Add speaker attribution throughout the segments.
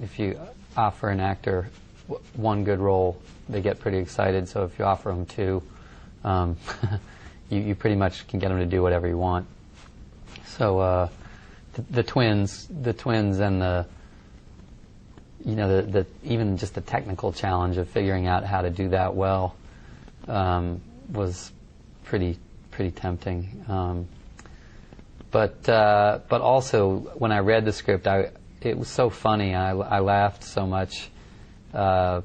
Speaker 1: if you offer an actor one good role, they get pretty excited. So if you offer them two, you pretty much can get them to do whatever you want. So the twins and the even just the technical challenge of figuring out how to do that well was pretty tempting. But also when I read the script, it was so funny. I laughed so much, and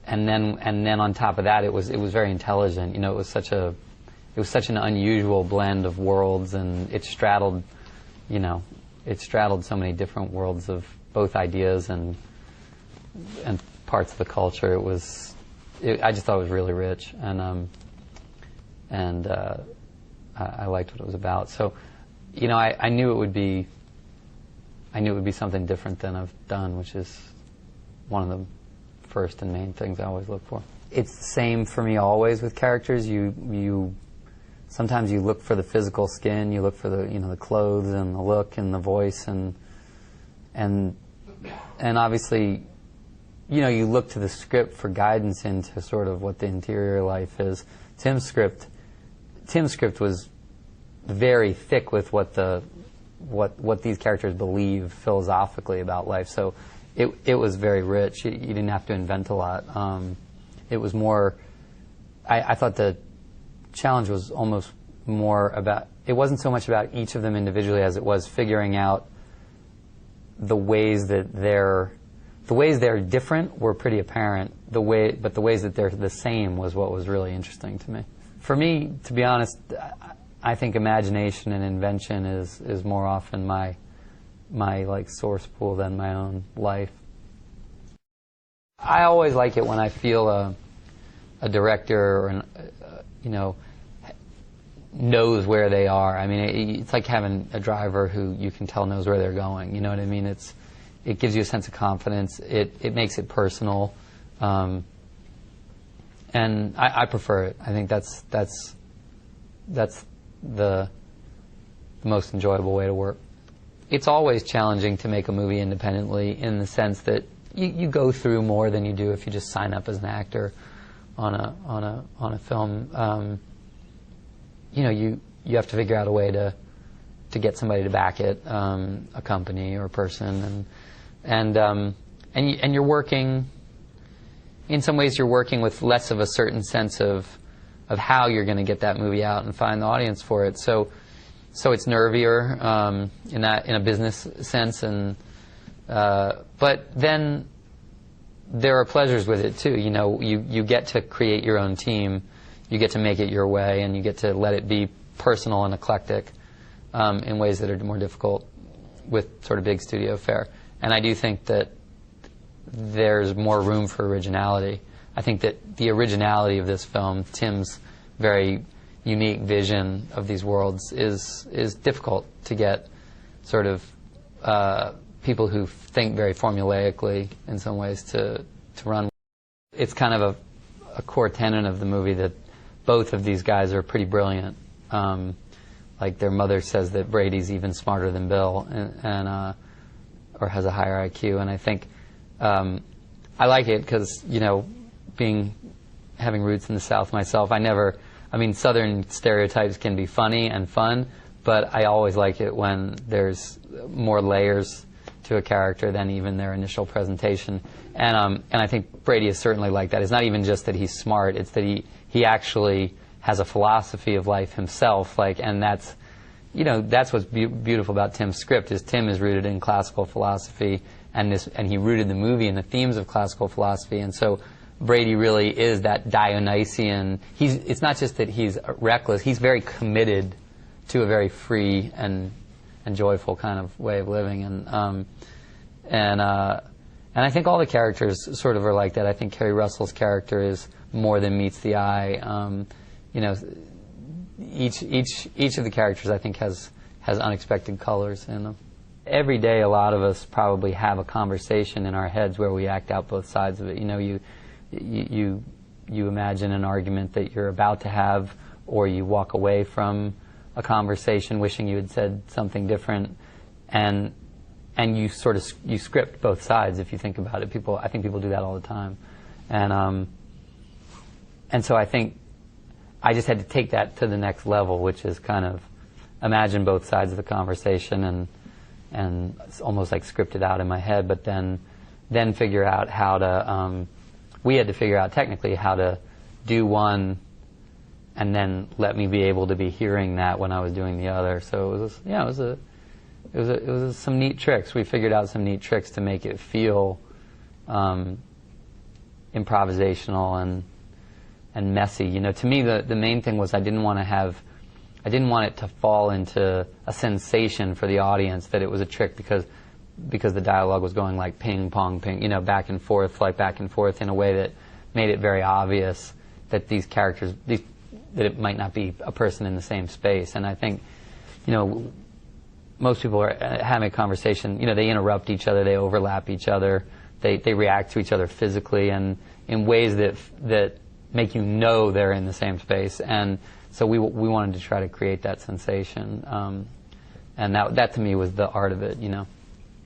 Speaker 1: then on top of that, it was very intelligent. It was such an unusual blend of worlds, and it straddled so many different worlds of both ideas and parts of the culture. I just thought it was really rich, and I liked what it was about. So, I knew it would be something different than I've done, which is one of the first and main things I always look for. It's the same for me always with characters. Sometimes you look for the physical skin, you look for the clothes and the look and the voice, and obviously, you look to the script for guidance into sort of what the interior life is. Tim's script was very thick with what these characters believe philosophically about life. So it was very rich. You didn't have to invent a lot. It was more. I thought the challenge was almost more about. It wasn't so much about each of them individually as it was figuring out the ways they're different were pretty apparent. But the ways that they're the same was what was really interesting to me. For me, to be honest, I think imagination and invention is more often my source pool than my own life. I always like it when I feel a director or knows where they are. I mean, it's like having a driver who you can tell knows where they're going. You know what I mean? It gives you a sense of confidence. It makes it personal. And I prefer it. I think that's the most enjoyable way to work. It's always challenging to make a movie independently in the sense that you go through more than you do if you just sign up as an actor on a film. You have to figure out a way to get somebody to back it, a company or a person, and you're working. In some ways, you're working with less of a certain sense of how you're going to get that movie out and find the audience for it. So it's nervier in a business sense, but then there are pleasures with it too. You get to create your own team, you get to make it your way, and you get to let it be personal and eclectic in ways that are more difficult with sort of big studio fare. And I do think that there's more room for originality. I think that the originality of this film, Tim's very unique vision of these worlds, is difficult to get sort of people who think very formulaically in some ways to run. It's kind of a core tenet of the movie that both of these guys are pretty brilliant. Like their mother says that Brady's even smarter than Bill, or has a higher IQ, and I think I like it because having roots in the South myself, Southern stereotypes can be funny and fun, but I always like it when there's more layers to a character than even their initial presentation, and I think Brady is certainly like that. It's not even just that he's smart; it's that he actually has a philosophy of life himself, and that's what's beautiful about Tim's script. Is Tim is rooted in classical philosophy, and he rooted the movie in the themes of classical philosophy, and so Brady really is that Dionysian. It's not just that he's reckless; he's very committed to a very free and joyful kind of way of living, and I think all the characters sort of are like that. I think Kerry Russell's character is more than meets the eye. Each of the characters I think has unexpected colors in them. Every day, a lot of us probably have a conversation in our heads where we act out both sides of it. You imagine an argument that you're about to have, or you walk away from a conversation wishing you had said something different, and and you sort of you script both sides if you think about it. I think people do that all the time, and so I think I just had to take that to the next level, which is kind of imagine both sides of the conversation and it's almost like script it out in my head, but then figure out how to. We had to figure out technically how to do one, and then let me be able to be hearing that when I was doing the other. So it was some neat tricks. We figured out some neat tricks to make it feel improvisational and messy. You know, to me the main thing was I didn't want it to fall into a sensation for the audience that it was a trick because the dialogue was going like ping pong ping, you know, back and forth in a way that made it very obvious that these characters that it might not be a person in the same space. And I think, you know, most people are having a conversation, you know, they interrupt each other, they overlap each other, they react to each other physically and in ways that make you know they're in the same space. And so we wanted to try to create that sensation. And that to me was the art of it, you know.